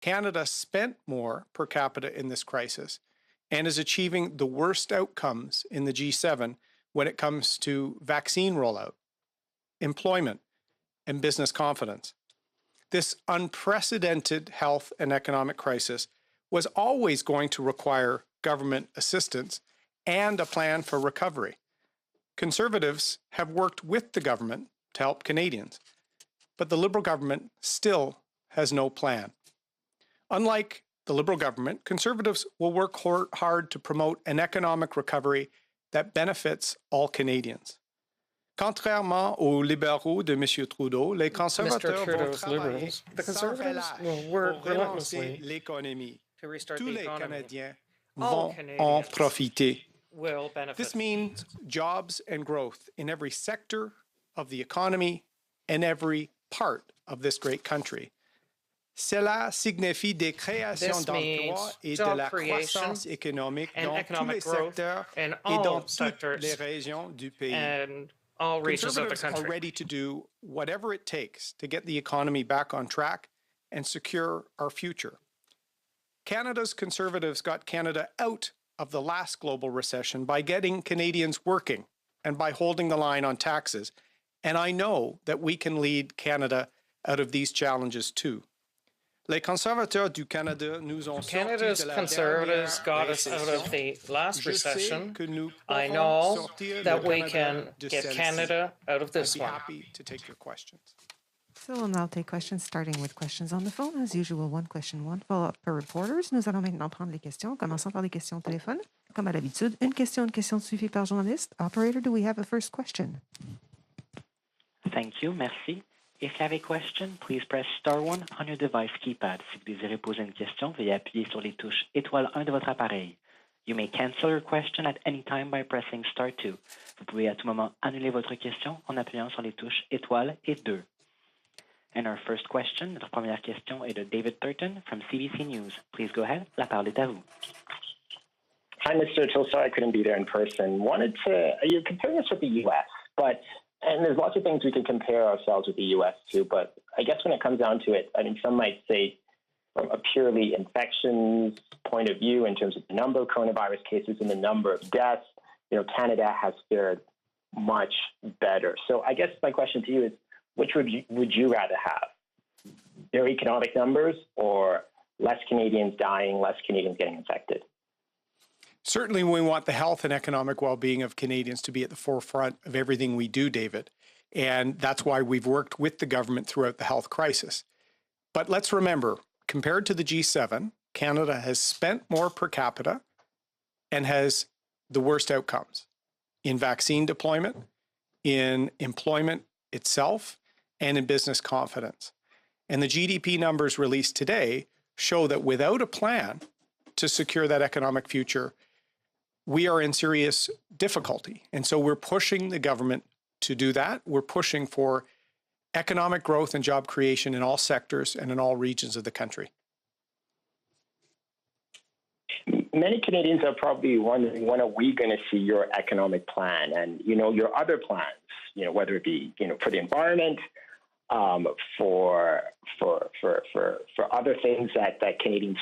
Canada spent more per capita in this crisis and is achieving the worst outcomes in the G7 when it comes to vaccine rollout, employment, and business confidence. This unprecedented health and economic crisis was always going to require government assistance and a plan for recovery. Conservatives have worked with the government to help Canadians, but the Liberal government still has no plan. Unlike the Liberal government, Conservatives will work hard to promote an economic recovery that benefits all Canadians. Contrairement aux libéraux de M. Trudeau, les conservateurs vont travailler sans relâche pour relancer l'économie. Tous les Canadiens vont en profiter. This means jobs and growth in every sector of the economy and every part of this great country. Cela signifie des créations d'emplois et de la croissance économique dans tous les secteurs et dans toutes les régions du pays. Conservatives are ready to do whatever it takes to get the economy back on track and secure our future. Canada's Conservatives got Canada out of the last global recession by getting Canadians working and by holding the line on taxes. And I know that we can lead Canada out of these challenges too. Les conservateurs du Canada nous ont Canada's Conservatives got us out of the last recession. I know that we can get Canada out of this one. I'd be happy to take your questions. So we'll now take questions, starting with questions on the phone. As usual, one question, one follow-up per reporters. Nous allons maintenant prendre les questions, commençant par les questions au téléphone. Comme à l'habitude, une question suivie par journaliste. Operator, do we have a first question? Thank you, merci. If you have a question, please press star 1 on your device keypad. Si vous désirez poser une question, veuillez appuyer sur les touches étoile 1 de votre appareil. You may cancel your question at any time by pressing star 2. Vous pouvez à tout moment annuler votre question en appuyant sur les touches étoile et 2. And our first question, notre première question est de David Thurton from CBC News. Please go ahead. La parole est à vous. Hi, Mr. O'Toole. Sorry I couldn't be there in person. You're comparing us with the U.S., and there's lots of things we can compare ourselves with the U.S. to, but I guess when it comes down to it, I mean, some might say from a purely infections point of view in terms of the number of coronavirus cases and the number of deaths, Canada has fared much better. So I guess my question to you is, which would you rather have? Their economic numbers or less Canadians dying, less Canadians getting infected? Certainly, we want the health and economic well-being of Canadians to be at the forefront of everything we do, David. And that's why we've worked with the government throughout the health crisis. But let's remember, compared to the G7, Canada has spent more per capita and has the worst outcomes in vaccine deployment, in employment itself, and in business confidence. And the GDP numbers released today show that without a plan to secure that economic future, we are in serious difficulty. And so we're pushing the government to do that. We're pushing for economic growth and job creation in all sectors and in all regions of the country. Many Canadians are probably wondering, when are we going to see your economic plan and, your other plans, whether it be, for the environment, for other things that Canadians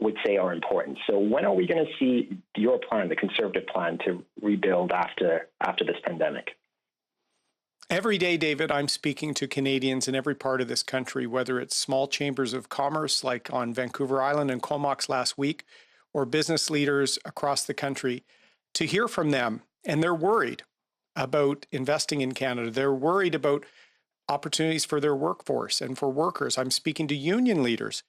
would say are important. So when are we going to see your plan, the Conservative plan, to rebuild after this pandemic? Every day, David, I'm speaking to Canadians in every part of this country, whether it's small chambers of commerce like on Vancouver Island and Comox last week, or business leaders across the country, to hear from them. And they're worried about investing in Canada. They're worried about opportunities for their workforce and for workers. I'm speaking to union leaders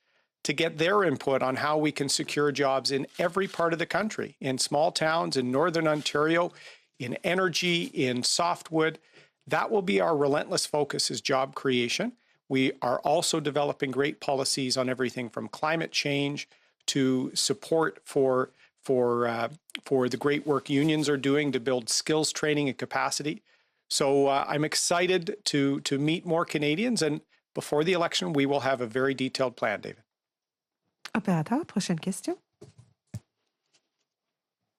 to get their input on how we can secure jobs in every part of the country, in small towns, in Northern Ontario, in energy, in softwood. That will be our relentless focus, is job creation. We are also developing great policies on everything from climate change to support for the great work unions are doing to build skills training and capacity. So I'm excited to meet more Canadians, and before the election, we will have a very detailed plan, David. Opérateur, prochaine question.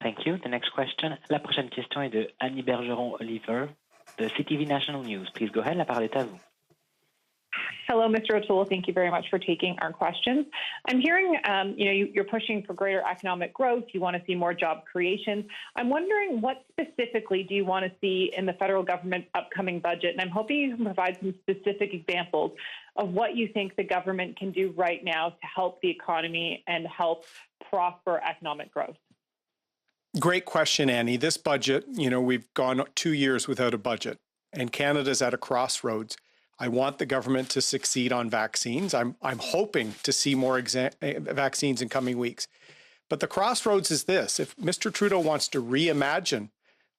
Thank you. The next question. La prochaine question est de Annie Bergeron-Oliver de CTV National News. Please go ahead. La parole est à vous. Hello, Mr. O'Toole. Thank you very much for taking our questions. I'm hearing, you're pushing for greater economic growth. You want to see more job creation. I'm wondering what specifically do you want to see in the federal government upcoming budget? And I'm hoping you can provide some specific examples of what you think the government can do right now to help the economy and help prosper economic growth. Great question, Annie. This budget, we've gone 2 years without a budget, and Canada's at a crossroads. I want the government to succeed on vaccines. I'm hoping to see more vaccines in coming weeks. But the crossroads is this. If Mr. Trudeau wants to reimagine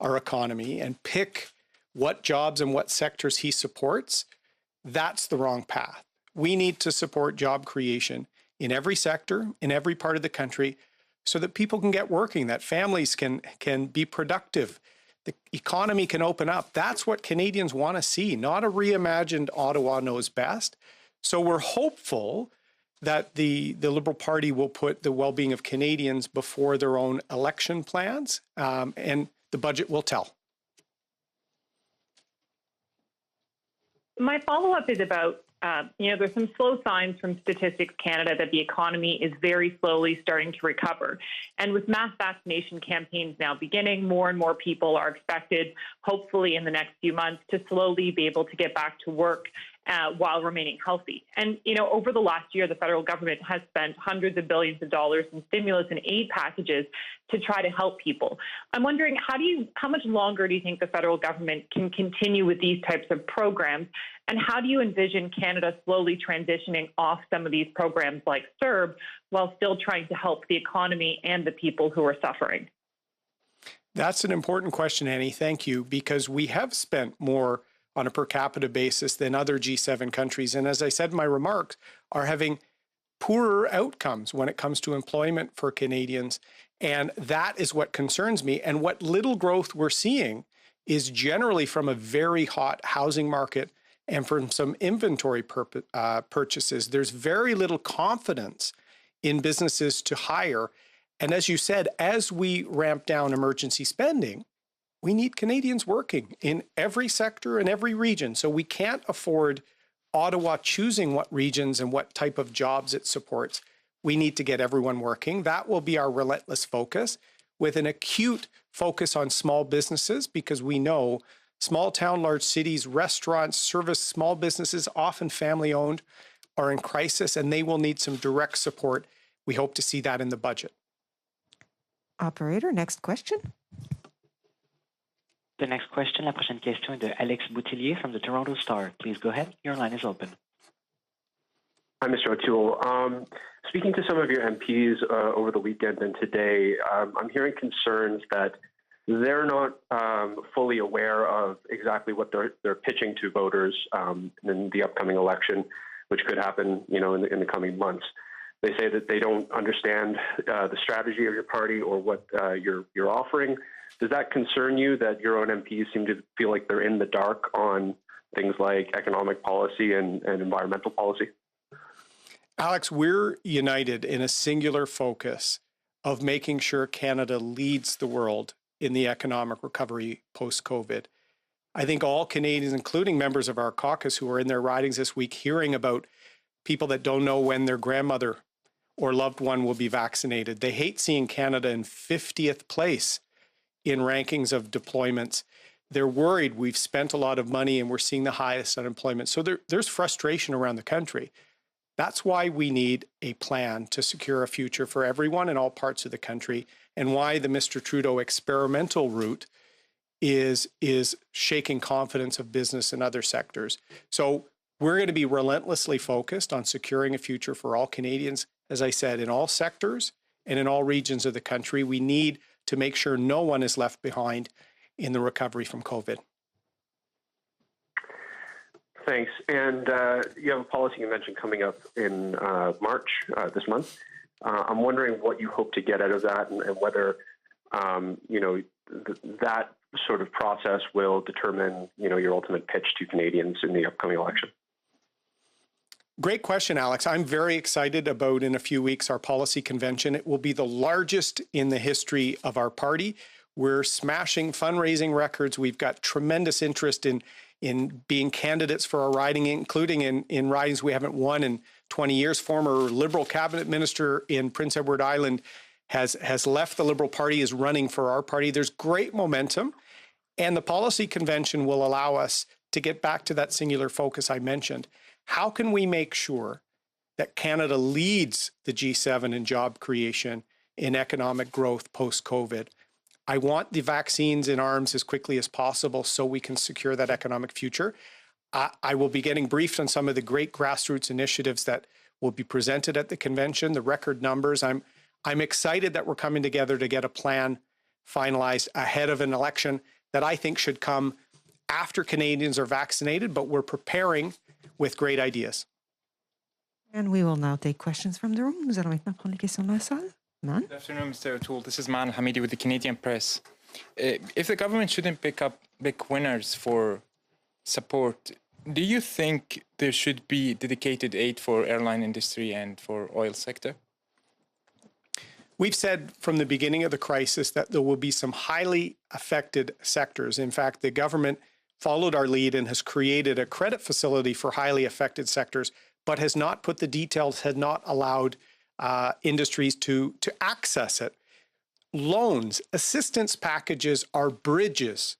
our economy and pick what jobs and what sectors he supports, that's the wrong path. We need to support job creation in every sector, in every part of the country, so that people can get working, that families can be productive, the economy can open up. That's what Canadians want to see, not a reimagined Ottawa knows best. So we're hopeful that the Liberal Party will put the well-being of Canadians before their own election plans, and the budget will tell. My follow-up is about, there's some slow signs from Statistics Canada that the economy is very slowly starting to recover. And with mass vaccination campaigns now beginning, more and more people are expected, hopefully in the next few months, to slowly be able to get back to work while remaining healthy. And, over the last year, the federal government has spent hundreds of billions of dollars in stimulus and aid packages to try to help people. I'm wondering, how much longer do you think the federal government can continue with these types of programs? And how do you envision Canada slowly transitioning off some of these programs like CERB while still trying to help the economy and the people who are suffering? That's an important question, Annie. Thank you, because we have spent more on a per capita basis than other G7 countries. And as I said in my remarks, are having poorer outcomes when it comes to employment for Canadians. And that is what concerns me. And what little growth we're seeing is generally from a very hot housing market and from some inventory purchases. There's very little confidence in businesses to hire. And as you said, as we ramp down emergency spending, we need Canadians working in every sector and every region. So we can't afford Ottawa choosing what regions and what type of jobs it supports. We need to get everyone working. That will be our relentless focus, with an acute focus on small businesses, because we know small town, large cities, restaurants, service, small businesses, often family owned, are in crisis, and they will need some direct support. We hope to see that in the budget. Operator, next question. The next question, la prochaine question de Alex Boutillier from the Toronto Star. Please go ahead. Your line is open. Hi, Mr. O'Toole. Speaking to some of your MPs over the weekend and today, I'm hearing concerns that they're not fully aware of exactly what they're pitching to voters in the upcoming election, which could happen, in the coming months. They say that they don't understand the strategy of your party or what you're offering. Does that concern you, that your own MPs seem to feel like they're in the dark on things like economic policy and environmental policy? Alex, we're united in a singular focus of making sure Canada leads the world in the economic recovery post-COVID. I think all Canadians, including members of our caucus who are in their ridings this week, hearing about people that don't know when their grandmother or loved one will be vaccinated. They hate seeing Canada in 50th place in rankings of deployments. They're worried we've spent a lot of money and we're seeing the highest unemployment. So there's frustration around the country. That's why we need a plan to secure a future for everyone in all parts of the country, and why the Mr. Trudeau experimental route is shaking confidence of business and other sectors. So we're going to be relentlessly focused on securing a future for all Canadians, as I said, in all sectors and in all regions of the country. We need to make sure no one is left behind in the recovery from COVID. Thanks. And you have a policy convention coming up in March this month. I'm wondering what you hope to get out of that, and whether that sort of process will determine your ultimate pitch to Canadians in the upcoming election. Great question, Alex. I'm very excited about, in a few weeks, our policy convention. It will be the largest in the history of our party. We're smashing fundraising records. We've got tremendous interest in in being candidates for a riding, including in ridings we haven't won in 20 years. Former Liberal cabinet minister in Prince Edward Island has left the Liberal Party, is running for our party. There's great momentum, and the policy convention will allow us to get back to that singular focus I mentioned. How can we make sure that Canada leads the G7 in job creation, in economic growth post-COVID? I want the vaccines in arms as quickly as possible so we can secure that economic future. I will be getting briefed on some of the great grassroots initiatives that will be presented at the convention, the record numbers. I'm excited that we're coming together to get a plan finalized ahead of an election that I think should come after Canadians are vaccinated, but we're preparing with great ideas. And we will now take questions from the room. Nous allons maintenant prendre les questions de la salle. Man? Good afternoon, Mr. O'Toole. This is Man Hamidi with the Canadian Press. If the government shouldn't pick up big winners for support, do you think there should be dedicated aid for airline industry and for oil sector? We've said from the beginning of the crisis that there will be some highly affected sectors. In fact, the government followed our lead and has created a credit facility for highly affected sectors, but has not put the details, had not allowed industries to access it. Loans, assistance packages are bridges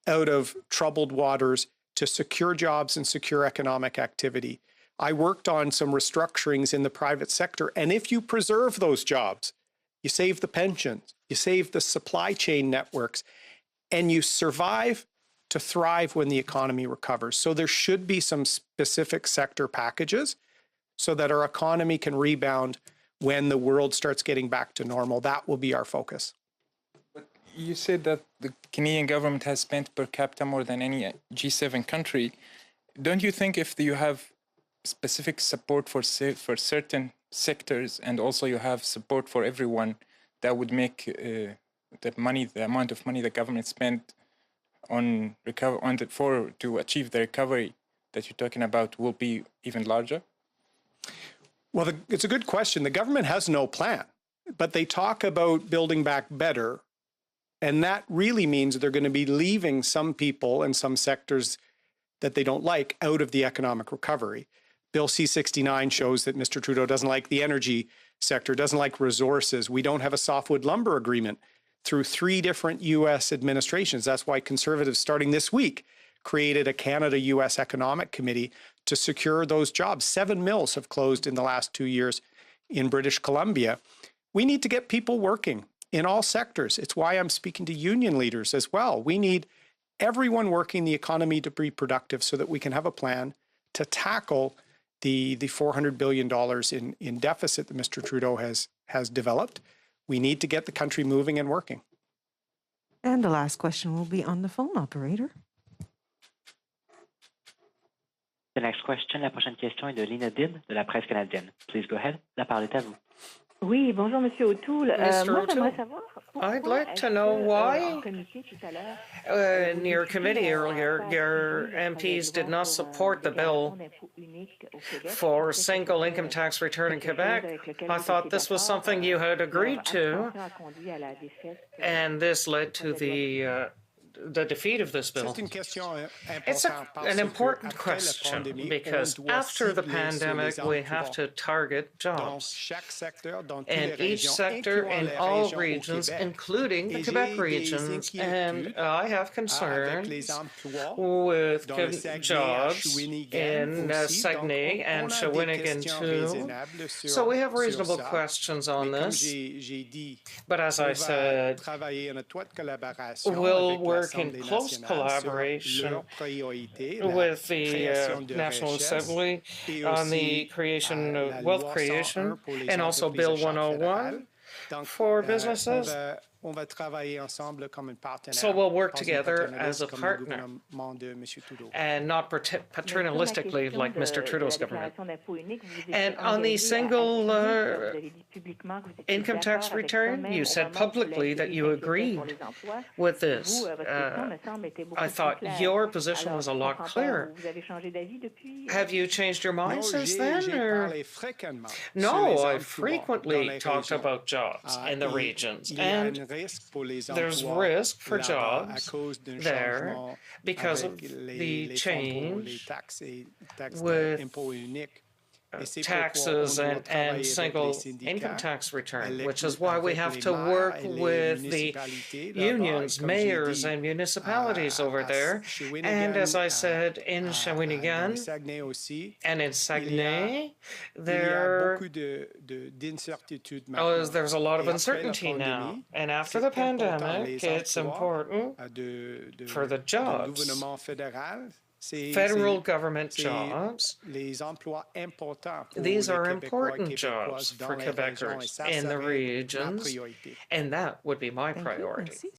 out of troubled waters to secure jobs and secure economic activity. I worked on some restructurings in the private sector, and if you preserve those jobs, you save the pensions, you save the supply chain networks, and you survive to thrive when the economy recovers. So there should be some specific sector packages so that our economy can rebound when the world starts getting back to normal. That will be our focus. But you said that the Canadian government has spent per capita more than any G7 country. Don't you think if you have specific support for certain sectors and also you have support for everyone, that would make the amount of money the government spent to achieve the recovery that you're talking about will be even larger? Well, it's a good question. The government has no plan, but they talk about building back better. And that really means they're going to be leaving some people and some sectors that they don't like out of the economic recovery. Bill C-69 shows that Mr. Trudeau doesn't like the energy sector, doesn't like resources. We don't have a softwood lumber agreement through 3 different U.S. administrations. That's why Conservatives, starting this week, created a Canada-U.S. Economic Committee to secure those jobs. 7 mills have closed in the last 2 years in British Columbia. We need to get people working in all sectors. It's why I'm speaking to union leaders as well. We need everyone working the economy to be productive so that we can have a plan to tackle the $400 billion in deficit that Mr. Trudeau has developed. We need to get the country moving and working. And the last question will be on the phone, operator. The next question, la prochaine question est de Lina Dib de la Presse canadienne. Please go ahead. La parole est à vous. Oui, bonjour, Monsieur O'Toole. Moi, j'aimerais savoir I'd like to know why, in your committee earlier, your MPs did not support the bill for single income tax return in Quebec. I thought this was something you had agreed to, and this led to the defeat of this bill. It's an important question because after the pandemic, we have to target jobs. And each sector in all regions, including the Quebec regions, and I have concerns with jobs in Saguenay and Shawinigan too. So we have reasonable questions on this. But as I said, we'll work in close collaboration with the National Assembly on the creation of wealth creation and also Bill 101 for businesses. So we'll work together as a partner and not paternalistically like Mr. Trudeau's government. And on the single income tax return, you said publicly that you agreed with this. I thought your position was a lot clearer. Have you changed your mind since then? Or? No, I frequently talked about jobs in the regions. And There's risk for jobs there because of the change with taxes and single income tax return, which is why we have to work with the unions, mayors, and municipalities over there. And as I said, in Shawinigan and in Saguenay, there's a lot of uncertainty now. And after the pandemic, it's important for the jobs. Federal government jobs. These are important jobs for Quebecers in the regions, and that would be my priority.